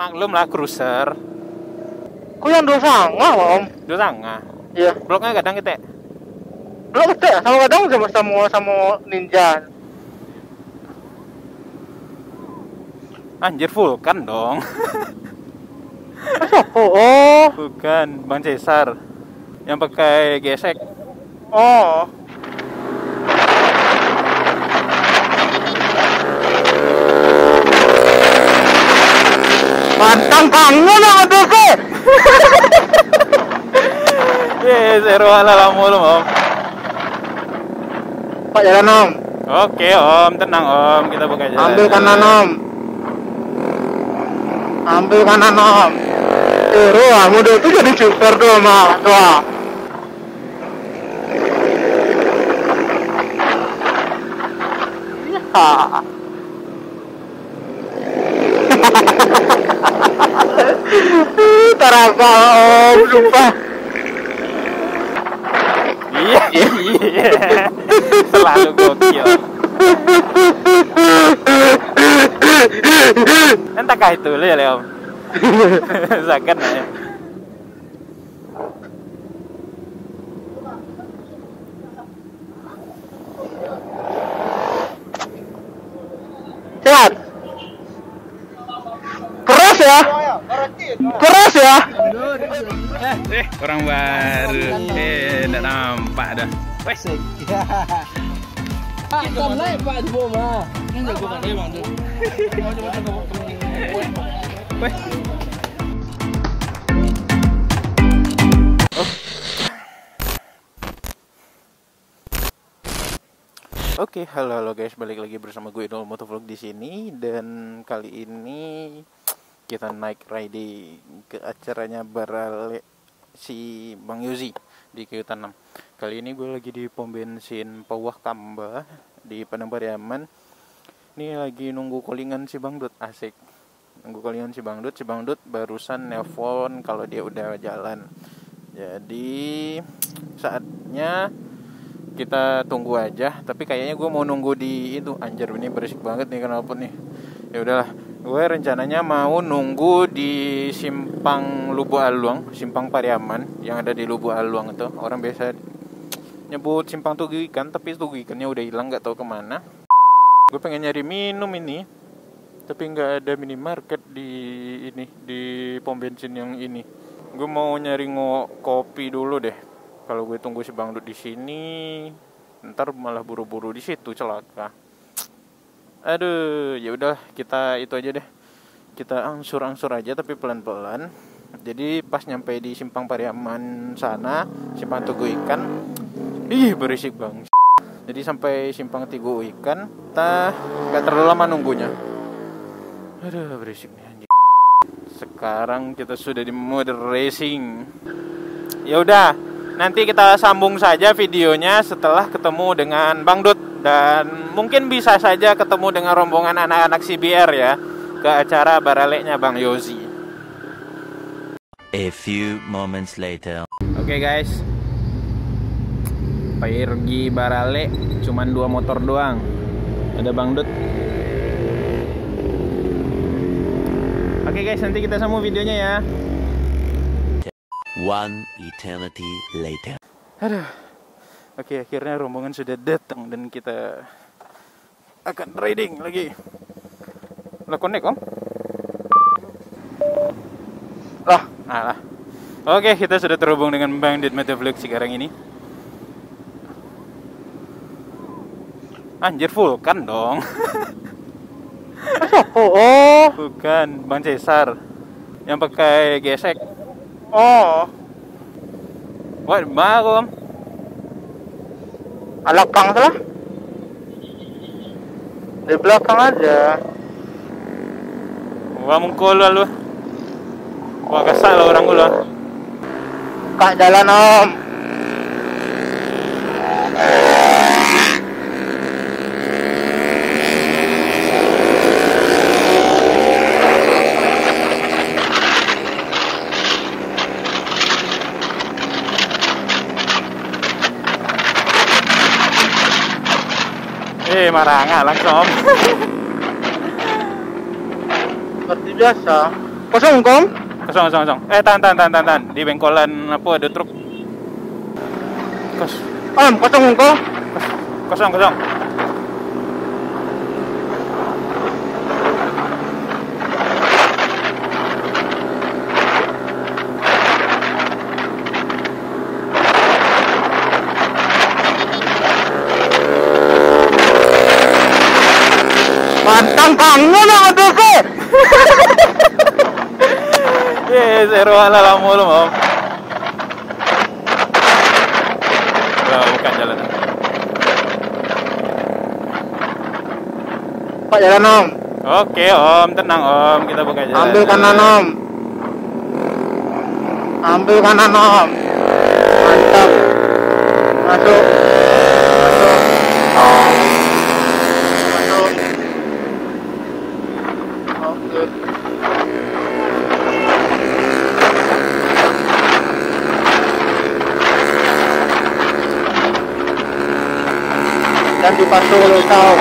Maklum lah cruiser. Kok yang 2,5 om? 2,5. Iya. Bloknya kadang kita. Belum ada, sama kadang sama ninja. Anjir Vulkan dong. Siapa? Oh. Bukan, Bang Cesar. Yang pakai gesek. Oh. Pantang kangen sama DP. Seru ala mulu om. Pak jalan om. Oke om, tenang om, kita buka jalan. Ambil kanan om. Ambil kanan om. Seru ah, muda itu jadi super tuh mah tua. Ya. Terapa om, sumpah. Iya. Selalu gokil. Entahkah itu lu ya Leom? Zakat ya. Sehat. Keras ya. Keras ya. Orang baru. Enggak nampak dah. Wes. Akan naik Pak di bawah. Enggak gua kan emang tuh. Wes. Oke, halo guys, balik lagi bersama gue Idol Motovlog di sini, dan kali ini kita naik riding ke acaranya Barale si Bang Yozi di Kiyutan 6. Kali ini gue lagi di pom bensin Pauwah Kamba di Padang Pariaman. Ini lagi nunggu callingan si Bang Dut, asik. Nunggu callingan si Bang Dut barusan nelpon kalau dia udah jalan. Jadi saatnya kita tunggu aja, tapi kayaknya gue mau nunggu di itu. Anjir, ini berisik banget nih knalpot nih. Ya udahlah, gue rencananya mau nunggu di simpang Lubu Aluang, simpang Pariaman yang ada di Lubu Aluang itu. Orang biasa nyebut simpang Tugu Ikan, tapi Tugu Ikannya udah hilang, nggak tahu kemana. Gue pengen nyari minum ini, tapi nggak ada minimarket di ini, di pom bensin yang ini. Gue mau nyari kopi dulu deh. Kalau gue tunggu si Bang Dut di sini, ntar malah buru-buru di situ, celaka. Aduh, ya udah, kita itu aja deh. Kita angsur-angsur aja tapi pelan-pelan. Jadi pas nyampe di simpang Pariaman sana, simpang Tugu Ikan, berisik bang. Jadi sampai simpang Tugu Ikan, kita nggak terlalu lama nunggunya. Aduh, berisik nih anjing. Sekarang kita sudah di mode racing. Ya udah, nanti kita sambung saja videonya setelah ketemu dengan Bang Dut, dan mungkin bisa saja ketemu dengan rombongan anak-anak CBR ya ke acara Barale-nya Bang Yozi. A few moments later. Oke guys, pergi Barale cuman 2 motor doang. Ada Bang Dut. Oke guys, nanti kita sambung videonya ya. One eternity later. Aduh. Oke, akhirnya rombongan sudah datang dan kita akan riding lagi. Lah connect om? Lah, Alah. Oke, kita sudah terhubung dengan Bang Dut Motovlog sekarang ini. Anjir, Vulkan dong. siapa? Oh. Bukan, Bang Cesar. Yang pakai gesek. Oh. Wah, baru om. Belakang salah. Di belakang aja. Wah, mungkul lu. Wah, kesal lah orang lu. Kak jalan om. Marah nggak langsung om. Seperti biasa. Kosong kong? Kosong. Tahan. Di bengkolan apa ada truk. Kosong kong? Kosong. Pantang kangen ada ke? Zero ala mulu om. Bukan jalan. Pak jalan om. Oke om, tenang om, kita buka jalan. Ambil kanan om. Mantap. Masuk. Oke. Dan dibantu oleh kau.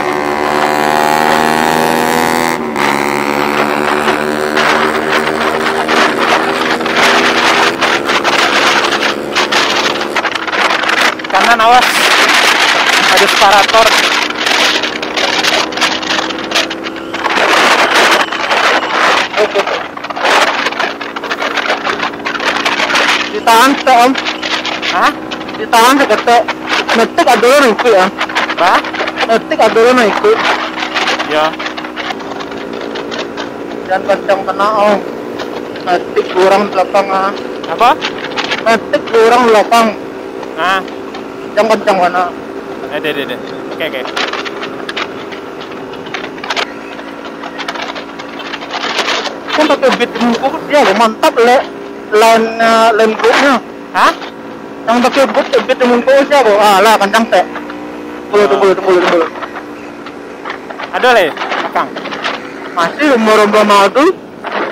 Kanan awas, ada separator. Oke. Ditahan se om. Hah? Ditahan seketek. Ngetik adalah ikut ya. Apa? Ngetik adalah ikut. Ya. Dan kencang kena om. Ngetik kurang belakang ah. Apa? Ngetik kurang belakang. Ah, Yang kencang kena. deh. Oke. Kan pakai beat bungkus ya, mantap line grupnya. Hah? Yang pakai beat bungkus ya, kok. Lah kencang teh. Tunggu. Ada le, belakang. Masih rombongan madu.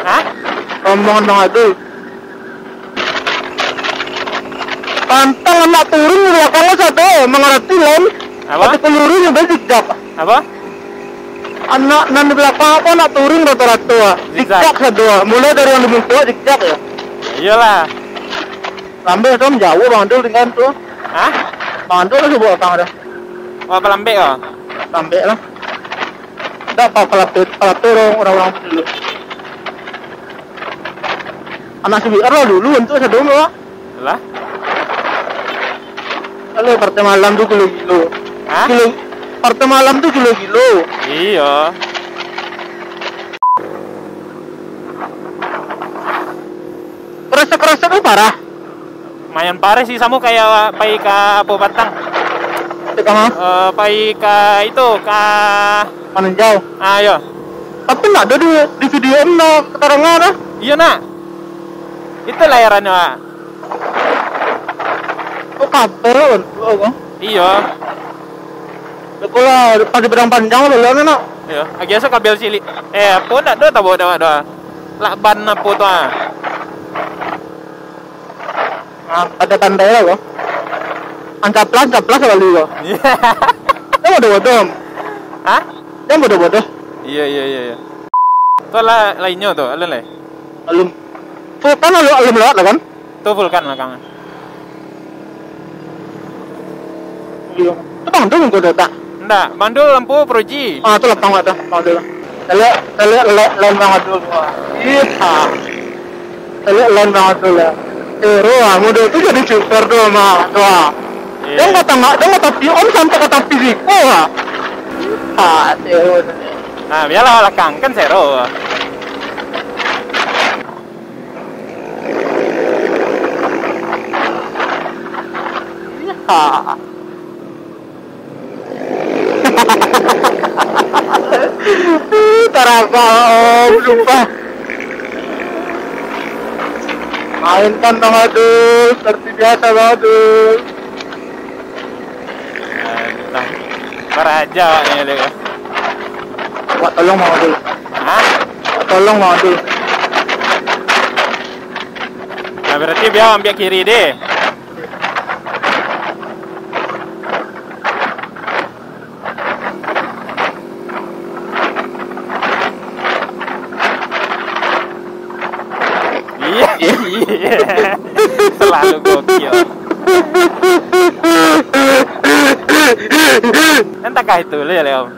Hah? Rombongan madu. Pantang anak turun di belakangnya satu, mengerti lem. Apa? Tapi peluru juga zigzag. Apa? Anak nan di belakang apa anak turun rata-rata. Zigzag satu. Mulai dari yang dibungkus zigzag ya. Iyalah. Lambe itu jauh Bang Dul dengan tuh. Hah? Bang Dul itu bawa tang ada. Oh, pelambe oh. Lambe lah. Dah pelatu orang-orang dulu. Anak CBR lah dulu untuk satu lah. Lah? Kalau partai malam tuh kilo. Hah? Partai malam tuh kilo. Iya. Kerasa tuh parah. Lumayan parah sih, kamu kayak pai ka apa batang. Cek mah. Pai ka itu ka Panen jauh. ayo. Tapi nggak ada di video keterangan ada. Iya nak. Itu layarannya. Pak. Oh kabel kan? Iya. Kalau pas di pedang panjang lo nak. Iya. Biasa kabel cilik. Apa nak do tabo dah. Lakban apa tu ah? Ada tanda lah kok. Ancaplas kali kok. Yang bodoh-bodoh. Hah? Yang bodoh-bodoh. Iya. Tu lah lainnya tu, alun le. Alum. Kan alum lewat lah kan? Tu vulkan belakang. Iya. Itu Bang Dul kok tak? Ndak, mandul lampu proji. Itu lapang lah dah. Bang Dul. Saya lain banget dulu. Iya. Saya lain banget dulu. Roa, model itu jadi super doang mah. Doa. Dia nggak tapi om sampai kata fisiko lah. Nah, biarlah belakang kan zero. Terapa om, sumpah. Mainkan Bang Adul, seperti biasa Bang Adul. Nah, Baraja ini dia. Wah, tolong Bang Adul. Hah? Tolong Bang Adul. Nah, berarti biar ambil kiri deh. Iya. Selalu gokil. Entahkah itu lu ya Leo?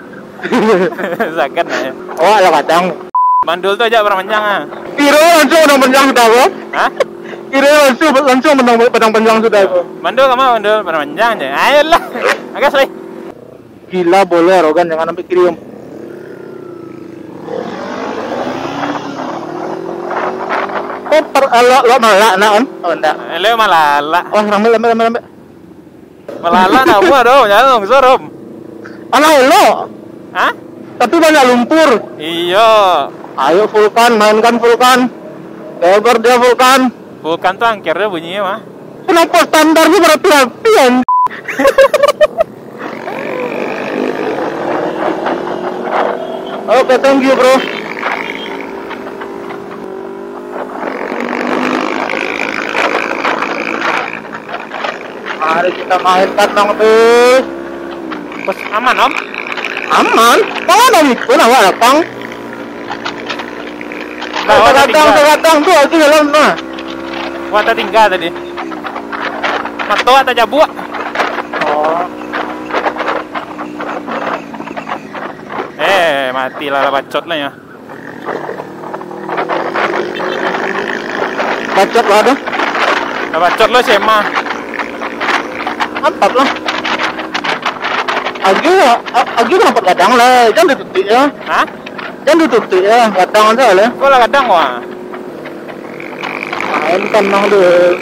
Sakan ya. Oh, ala kadang. Mandul tuh aja orang panjang ah. Kira langsung menang panjang sudah kok. Hah? Kira langsung menang padang panjang sudah kok. Mandul kamu mandul orang panjang aja. Ayolah. Agak selai. Gila boleh arogan jangan sampai kiri om. Oh, lo malak nak on? Oh enggak. Leo malala. Oh, ramai. Malala nak buat dong, jangan dong sorom. Alah lo. Hah? Tapi banyak lumpur. Iya. Ayo vulkan, mainkan vulkan. Lebar dia vulkan. Vulkan tuh angkernya bunyinya mah. Kenapa standarnya berapi-apian? Oke, thank you bro. Mari kita mainkan dong tuh. Bos aman om? Aman? Mana itu nawak lapang? Segatang tuh aku jalan nah. Wah tadi tinggal tadi. Mato atau jabuk? Oh. Mati lah bacot lah ya. Bacot lah dah. Bacot lo sih mah. Mantap lah. Agi kenapa kadang lah, jangan ditutup ya. Hah? Jangan ditutup ya, kadang aja lah. Kok lah kadang wah. Mainkan mah deh.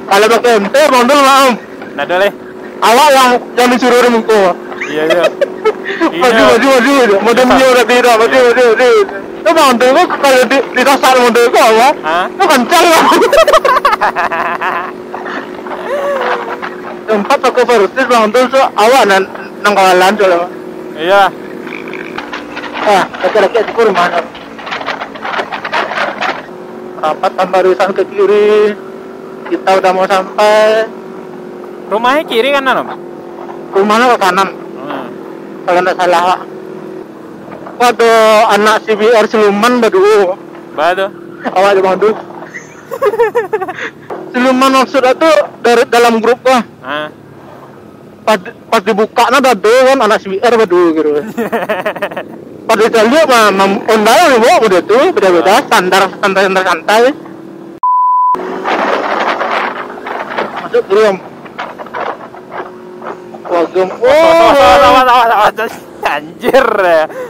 Kalau pakai MT, mondol lah om. Nah dole. Awak yang disuruh remukku. Iya. Maju. Modemnya udah tidak, maju. Itu mondol kok kalau disasar mondol kok apa? Hah? Itu kencang lah. Tempat aku versus mondol so awak nang kawalan soalnya. Iya. Laki-laki itu rumah. Rapatan barisan ke kiri. Kita udah mau sampai. Rumahnya kiri kanan om? Rumahnya ke kanan. Kalau nggak salah. Waduh, anak CBR siluman badu. Bado. Awak di Bandung. Siluman maksudnya tuh dari dalam grup gua. Pas dibuka ada kan anak CBR badu gitu. Pas dicari mah ondal nih bawa udah tuh beda-beda standar santai. Masuk belum? Wagem. Awas. Anjir.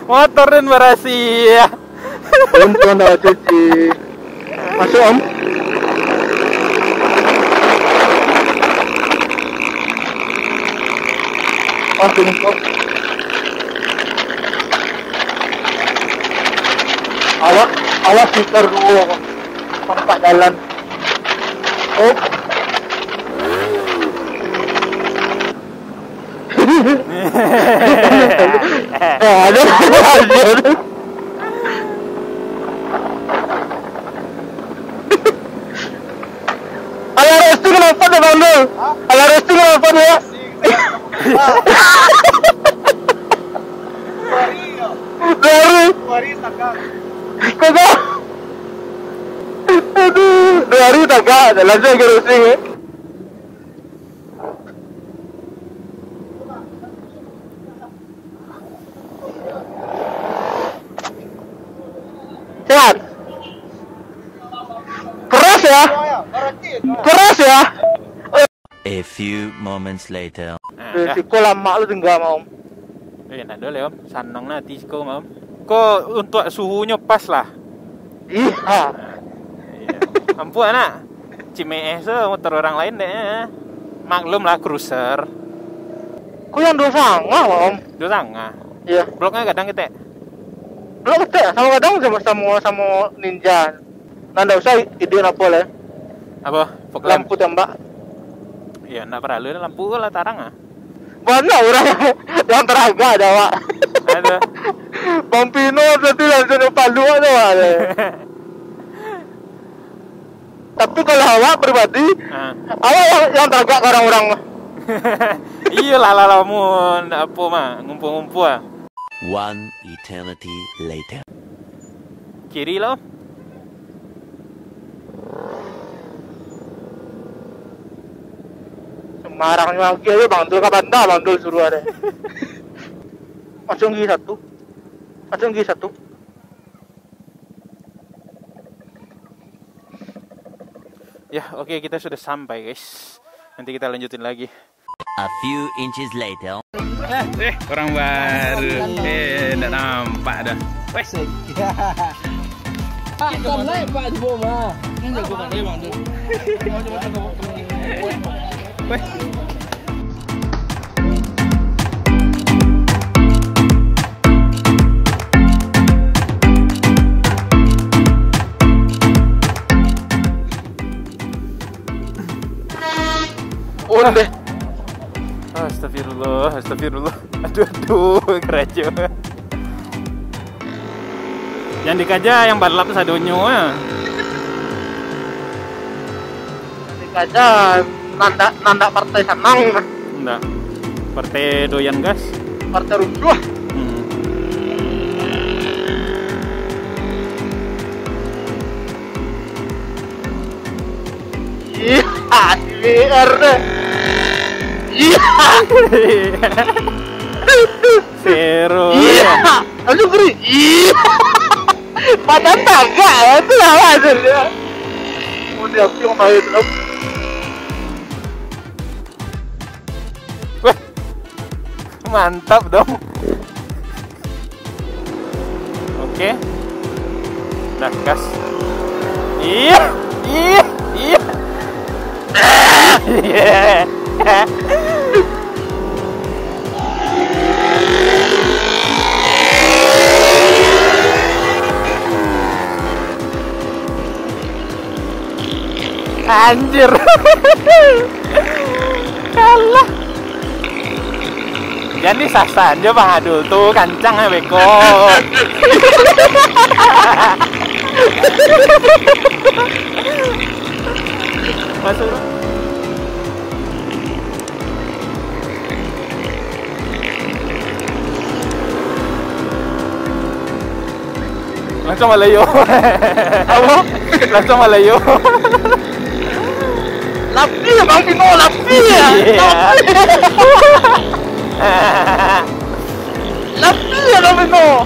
Motorin berasia. Untung ada cuci. Masuk om. Masuk. Awas stiker dulu. Tempat jalan. Oh. Ada. Ala resti kenapa deh bandel? Ala resti kenapa dia? Dari tagak. Kagak. Aduh, dari tagak. Langsung ke resti. Sehat. Keras ya. A few moments later. Risiko lama lu tinggal mau. Nah dole om, sanang nanti siko om. Kok untuk suhunya pas lah. Iya. Ampun anak. Cimees motor orang lain deh. Maklum lah cruiser. Kok yang 2,5 om? 2,5. Iya. Bloknya kadang kita. Belum ada, sama kadang sama ninja. Nanda usah ide apa lah. Apa? Fog lamp. Lampu tembak. Iya, nak perlu lampu lah tarang ah. Banyak orang yang teraga ada wak. Ada. Bang Pino berarti langsung palu ada wak. Tapi kalau awak pribadi, awak yang teraga ke orang-orang. Iya lah lamun apa mah ngumpul-ngumpul ah. One eternity later. Kiri lo. Sembarang lagi aja Bang Dul kabanda Bang Dul suruh ada. Langsung gigi satu. Ya, oke, kita sudah sampai, guys. Nanti kita lanjutin lagi. A few inches later. Orang baru. Enggak nampak dah. Wes. Akan naik Pak di bawah. Ini jagokan dia Bang Dul. Wes. Udah deh. Astagfirullah. Aduh, kerajo. Yang dikaja yang balap sadonyo ya. Dikaja nanda partai senang, Enggak. Partai doyan gas. partai rusuh. Iya, CBR deh. Iya. Zero. Iya. Langsung beri. Iya. Padahal kagak ya, itu lah hasilnya. Mau diambil sama itu. Wah, mantap dong. Oke. Nah, gas. Iya. Anjir. Kalah. Jadi sah-sah aja Bang Adul tuh kancang ya beko. Masuk. Langsung malayo. Apa? Langsung malayo. Lapi ya Bang Tino, lapi ya. Lapi ya Bang Tino.